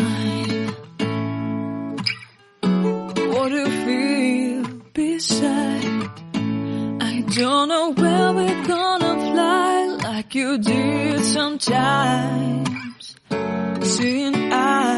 mine. What do you feel beside? I don't know where we're gonna fly like you did sometimes. Seeing eyes